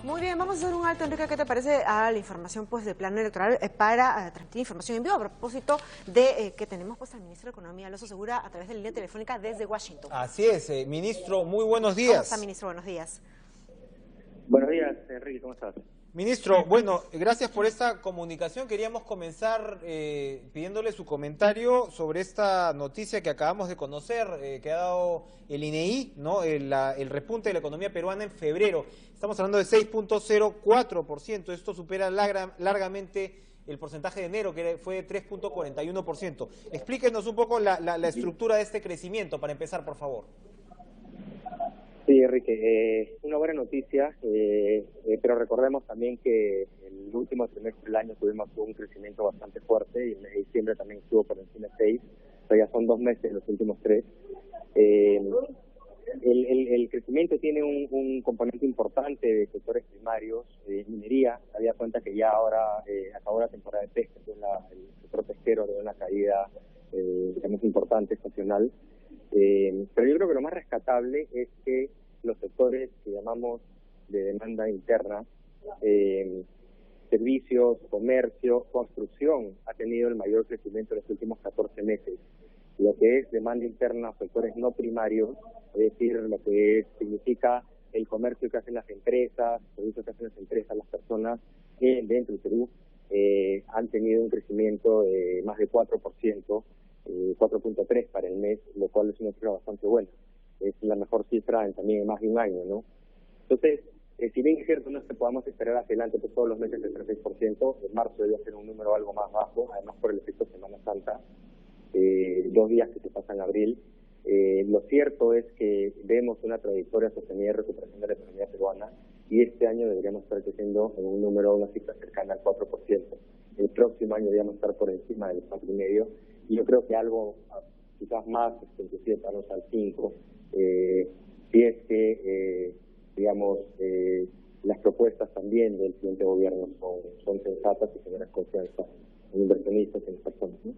Muy bien, vamos a hacer un alto, Enrique, ¿qué te parece a la información pues del plan electoral para transmitir información en vivo a propósito de que tenemos pues al ministro de Economía, Alonso Segura, a través de la línea telefónica desde Washington? Así es, ministro, muy buenos días. ¿Cómo está, ministro? Buenos días. Buenos días, Enrique, ¿cómo estás? Ministro, bueno, gracias por esta comunicación. Queríamos comenzar pidiéndole su comentario sobre esta noticia que acabamos de conocer, que ha dado el INEI, ¿no? El repunte de la economía peruana en febrero. Estamos hablando de 6.04%. Esto supera largamente el porcentaje de enero, que fue de 3.41%. Explíquenos un poco la estructura de este crecimiento, para empezar, por favor. Sí, Enrique, una buena noticia, pero recordemos también que el último trimestre del año tuvimos un crecimiento bastante fuerte y en diciembre también estuvo por encima de 6, pero ya son 2 meses los últimos 3. El crecimiento tiene un componente importante de sectores primarios, minería. Había cuenta que ya ahora acabó la temporada de pesca, entonces el sector pesquero de una caída digamos importante, estacional. Pero yo creo que lo más rescatable es que los sectores que llamamos de demanda interna, servicios, comercio, construcción, ha tenido el mayor crecimiento en los últimos 14 meses. Lo que es demanda interna, sectores no primarios, es decir, lo que significa el comercio que hacen las empresas, servicios que hacen las empresas, las personas dentro del Perú, han tenido un crecimiento de más de 4%, 4.3 para el mes, lo cual es una cifra bastante buena. Es la mejor cifra también en más de un año, ¿no? Entonces, si bien es cierto, no es que podamos esperar hacia adelante pues, todos los meses el 36%, en marzo debe ser un número algo más bajo, además por el efecto Semana Santa, 2 días que se pasan en abril. Lo cierto es que vemos una trayectoria sostenida de recuperación de la economía peruana y este año deberíamos estar creciendo en un número, una cifra cercana al 4%. El próximo año deberíamos estar por encima del 4,5%. Y yo creo que algo quizás más, inclusive para al 5%, si es que, digamos, las propuestas también del siguiente gobierno son sensatas y generan confianza en inversionistas y en personas, ¿no?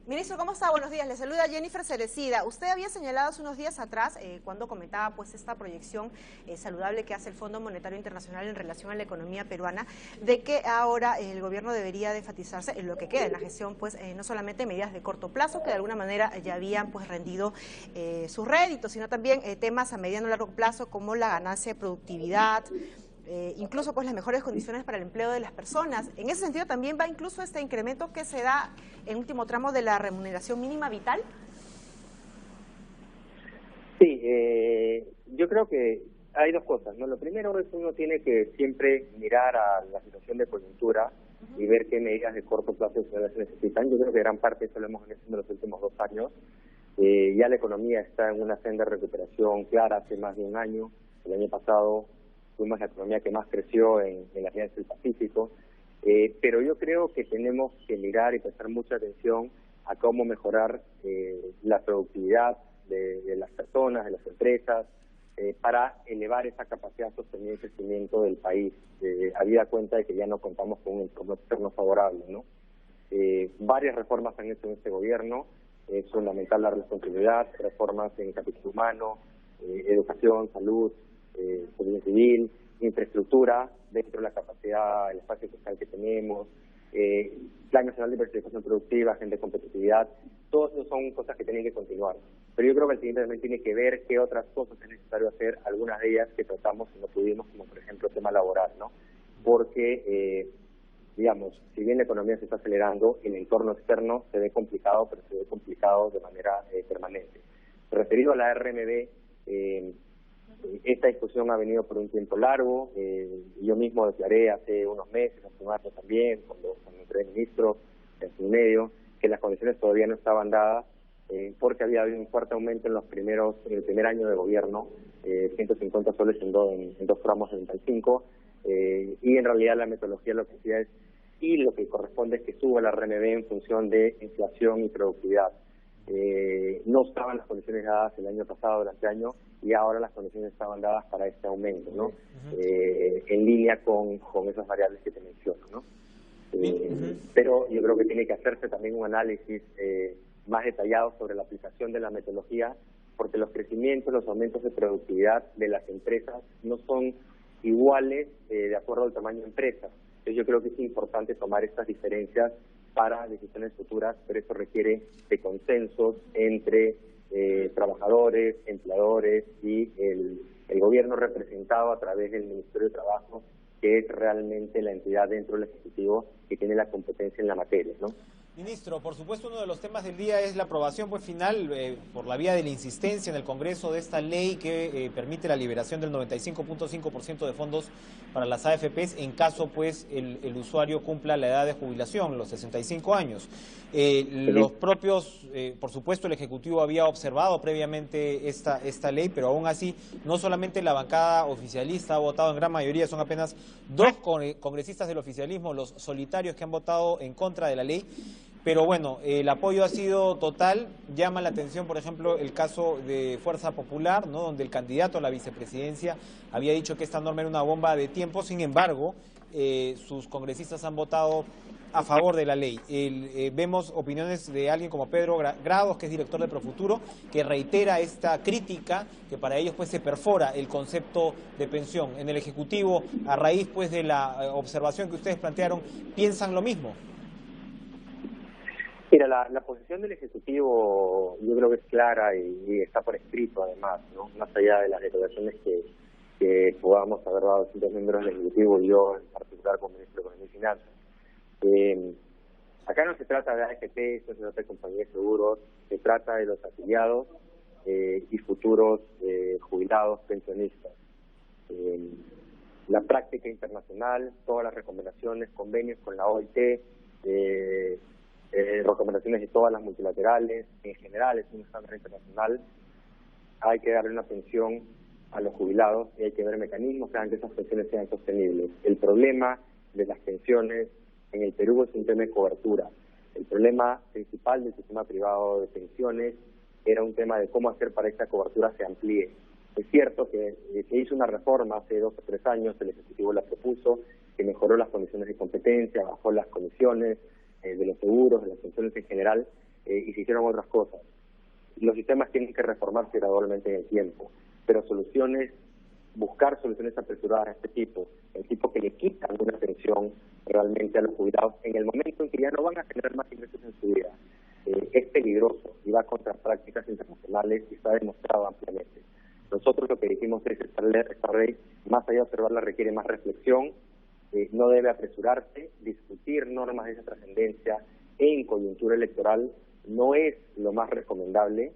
Ministro, ¿cómo está? Buenos días. Le saluda Jennifer Cerecida. Usted había señalado hace unos días atrás, cuando comentaba pues esta proyección saludable que hace el Fondo Monetario Internacional en relación a la economía peruana, de que ahora el gobierno debería de enfatizarse en lo que queda en la gestión, pues no solamente medidas de corto plazo, que de alguna manera ya habían pues rendido sus réditos, sino también temas a mediano y largo plazo como la ganancia de productividad, incluso pues las mejores condiciones para el empleo de las personas. En ese sentido también va incluso este incremento que se da en último tramo de la remuneración mínima vital. Sí, yo creo que hay 2 cosas, ¿no? Lo primero es que uno tiene que siempre mirar a la situación de coyuntura y ver qué medidas de corto plazo se necesitan. Yo creo que gran parte de eso lo hemos hecho en los últimos 2 años. Ya la economía está en una senda de recuperación clara hace más de un año. El año pasado fuimos la economía que más creció en las regiones del Pacífico, pero yo creo que tenemos que mirar y prestar mucha atención a cómo mejorar la productividad de las personas, de las empresas, para elevar esa capacidad sostenida de crecimiento del país, habida cuenta de que ya no contamos con un entorno externo favorable, ¿no? Varias reformas se han hecho en este gobierno, es fundamental la responsabilidad, reformas en capital humano, educación, salud, servicio civil, infraestructura dentro de la capacidad, el espacio fiscal que tenemos, Plan Nacional de Diversificación Productiva, Agenda de Competitividad, todos esos son cosas que tienen que continuar. Pero yo creo que el siguiente también tiene que ver qué otras cosas es necesario hacer, algunas de ellas que tratamos y no pudimos, como por ejemplo el tema laboral, ¿no? Porque, digamos, si bien la economía se está acelerando, el entorno externo se ve complicado, pero se ve complicado de manera permanente. Referido a la RMB, esta discusión ha venido por un tiempo largo. Yo mismo declaré hace unos meses, hace un año también, cuando entré ministro, hace un medio, que las condiciones todavía no estaban dadas, porque había habido un fuerte aumento en el primer año de gobierno, 150 soles en 2 tramos de 35, y en realidad la metodología lo que decía es, y lo que corresponde es que suba la RMB en función de inflación y productividad. No estaban las condiciones dadas el año pasado, durante el año, y ahora las condiciones estaban dadas para este aumento, ¿no? En línea con esas variables que te menciono, ¿no? Pero yo creo que tiene que hacerse también un análisis más detallado sobre la aplicación de la metodología, porque los crecimientos, los aumentos de productividad de las empresas no son iguales de acuerdo al tamaño de empresa. Entonces yo creo que es importante tomar estas diferencias para decisiones futuras, pero eso requiere de consensos entre trabajadores, empleadores y el gobierno representado a través del Ministerio de Trabajo, que es realmente la entidad dentro del Ejecutivo que tiene la competencia en la materia, ¿no? Ministro, por supuesto uno de los temas del día es la aprobación pues final por la vía de la insistencia en el Congreso de esta ley que permite la liberación del 95.5% de fondos para las AFPs en caso pues el usuario cumpla la edad de jubilación, los 65 años. Los propios, por supuesto el Ejecutivo había observado previamente esta ley, pero aún así no solamente la bancada oficialista ha votado en gran mayoría, son apenas 2 congresistas del oficialismo, los solitarios que han votado en contra de la ley. Pero bueno, el apoyo ha sido total. Llama la atención, por ejemplo, el caso de Fuerza Popular, ¿no?, donde el candidato a la vicepresidencia había dicho que esta norma era una bomba de tiempo. Sin embargo, sus congresistas han votado a favor de la ley. Vemos opiniones de alguien como Pedro Grados, que es director de Profuturo, que reitera esta crítica, que para ellos pues se perfora el concepto de pensión. En el Ejecutivo, a raíz pues de la observación que ustedes plantearon, ¿piensan lo mismo? Mira, la posición del Ejecutivo yo creo que es clara y está por escrito además, ¿no? Más allá de las declaraciones que podamos haber dado distintos miembros del Ejecutivo y yo en particular como ministro de Economía y Finanzas. Acá no se trata de AFP, no se trata de compañías de seguros, se trata de los afiliados y futuros jubilados pensionistas. La práctica internacional, todas las recomendaciones, convenios con la OIT, recomendaciones de todas las multilaterales, en general es un estándar internacional. Hay que darle una pensión a los jubilados y hay que ver mecanismos que hagan que esas pensiones sean sostenibles. El problema de las pensiones en el Perú es un tema de cobertura. El problema principal del sistema privado de pensiones era un tema de cómo hacer para que esta cobertura se amplíe. Es cierto que se hizo una reforma hace 2 o 3 años, el Ejecutivo la propuso, que mejoró las condiciones de competencia, bajó las comisiones de los seguros, de las pensiones en general, y se hicieron otras cosas. Los sistemas tienen que reformarse gradualmente en el tiempo, pero buscar soluciones apresuradas de este tipo, el tipo que le quitan una pensión realmente a los jubilados en el momento en que ya no van a generar más ingresos en su vida, es peligroso y va contra prácticas internacionales y está demostrado ampliamente. Nosotros lo que dijimos es que esta ley, más allá de observarla, requiere más reflexión. No debe apresurarse. Discutir normas de esa trascendencia en coyuntura electoral no es lo más recomendable,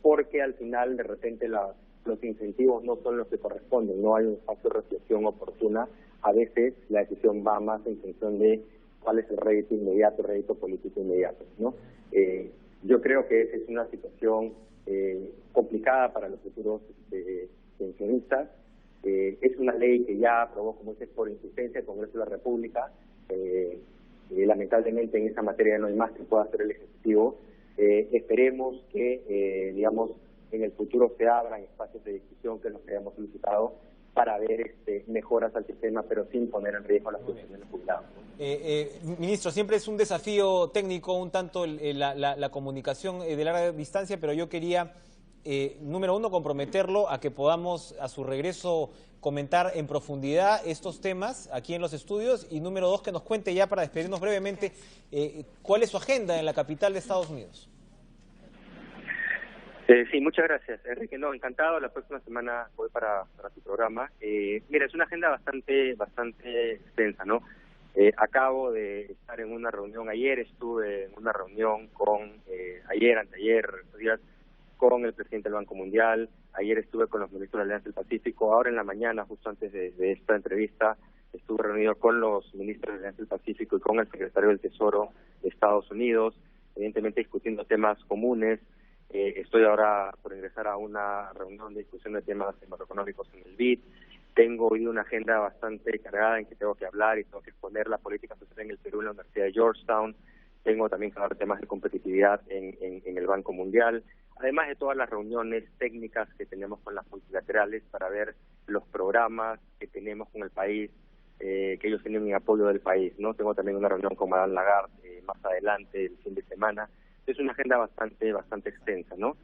porque al final de repente los incentivos no son los que corresponden, no hay un espacio de reflexión oportuna. A veces la decisión va más en función de cuál es el rédito inmediato, el rédito político inmediato, ¿no? Yo creo que esa es una situación complicada para los futuros pensionistas. Es una ley que ya aprobó, como dices, por insistencia el Congreso de la República. Lamentablemente en esa materia no hay más que pueda hacer el Ejecutivo. Esperemos que, digamos, en el futuro se abran espacios de discusión que nos hayamos solicitado para ver mejoras al sistema, pero sin poner en riesgo las pensiones de los jubilados, ¿no? Ministro, siempre es un desafío técnico un tanto la comunicación de larga distancia, pero yo quería, número 1, comprometerlo a que podamos a su regreso comentar en profundidad estos temas aquí en los estudios, y número 2, que nos cuente ya para despedirnos brevemente cuál es su agenda en la capital de Estados Unidos. Sí, muchas gracias, Enrique. No, encantado. La próxima semana voy para tu programa. Mira, es una agenda bastante extensa, ¿no? Acabo de estar en una reunión, ayer estuve en una reunión anteayer, estos días, con el presidente del Banco Mundial. Ayer estuve con los ministros de la Alianza del Pacífico. Ahora en la mañana, justo antes de esta entrevista, estuve reunido con los ministros de la Alianza del Pacífico y con el secretario del Tesoro de Estados Unidos, evidentemente discutiendo temas comunes. Estoy ahora por ingresar a una reunión de discusión de temas macroeconómicos en el BID. Tengo hoy una agenda bastante cargada en que tengo que hablar y tengo que exponer la política social en el Perú en la Universidad de Georgetown. Tengo también que hablar de temas de competitividad en el Banco Mundial, además de todas las reuniones técnicas que tenemos con las multilaterales para ver los programas que tenemos con el país, que ellos tienen en apoyo del país, ¿no? Tengo también una reunión con Madame Lagarde más adelante, el fin de semana. Es una agenda bastante extensa, ¿no?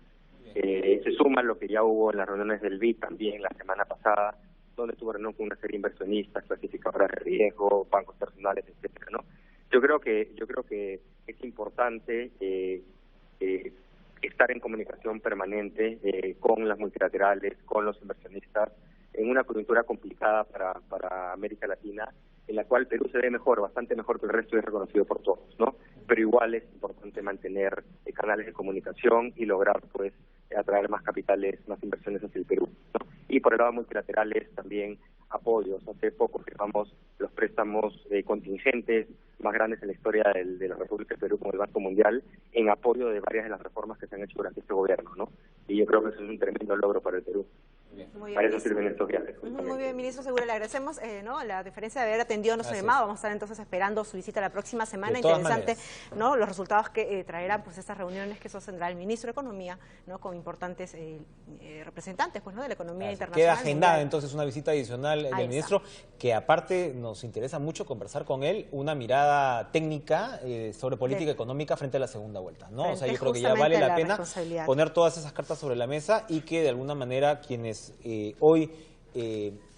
Se suma lo que ya hubo en las reuniones del BID también la semana pasada, donde tuvo reunión con una serie de inversionistas, clasificadoras de riesgo, bancos personales, etcétera, ¿no? Yo creo que es importante estar en comunicación permanente con las multilaterales, con los inversionistas, en una coyuntura complicada para América Latina, en la cual Perú se ve mejor, bastante mejor que el resto, y es reconocido por todos, ¿no? Pero igual es importante mantener canales de comunicación y lograr, pues, atraer más capitales, más inversiones hacia el Perú, ¿no? Y por el lado multilaterales también apoyos. Hace poco firmamos los préstamos contingentes más grandes en la historia de la República de Perú con el Banco Mundial, en apoyo de varias de las reformas que se han hecho durante este gobierno, ¿no? Y yo creo que eso es un tremendo logro para el Perú. Muy bien, para eso sirven estos viajes. Muy bien, ministro Segura, le agradecemos ¿no? la deferencia de haber atendido nuestro llamado. Vamos a estar entonces esperando su visita la próxima semana. Interesante, ¿no? Los resultados que traerán pues estas reuniones que sostendrá el ministro de Economía, ¿no? Con importantes representantes, pues, ¿no? De la economía internacional. Queda agendada entonces una visita adicional del ministro, que aparte nos interesa mucho conversar con él, una mirada técnica sobre política económica frente a la segunda vuelta, ¿no? O sea, yo creo que ya vale la pena poner todas esas cartas sobre la mesa y que de alguna manera quienes hoy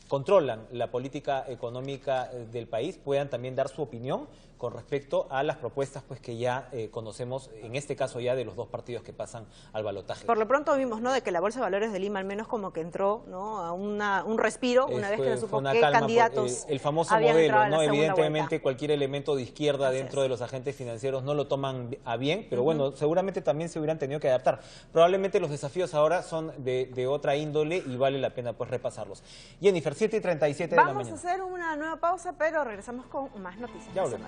controlan la política económica del país puedan también dar su opinión con respecto a las propuestas pues que ya conocemos, en este caso ya de los dos partidos que pasan al balotaje. Por lo pronto vimos, ¿no?, de que la Bolsa de Valores de Lima al menos como que entró, ¿no?, a un respiro una vez que se supo qué candidatos el famoso modelo, ¿no? Evidentemente cualquier elemento de izquierda dentro de los agentes financieros no lo toman a bien, pero bueno, seguramente también se hubieran tenido que adaptar. Probablemente los desafíos ahora son de otra índole y vale la pena pues repasarlos. Jennifer, 7:37 de la mañana. Vamos a hacer una nueva pausa, pero regresamos con más noticias. Ya volvemos.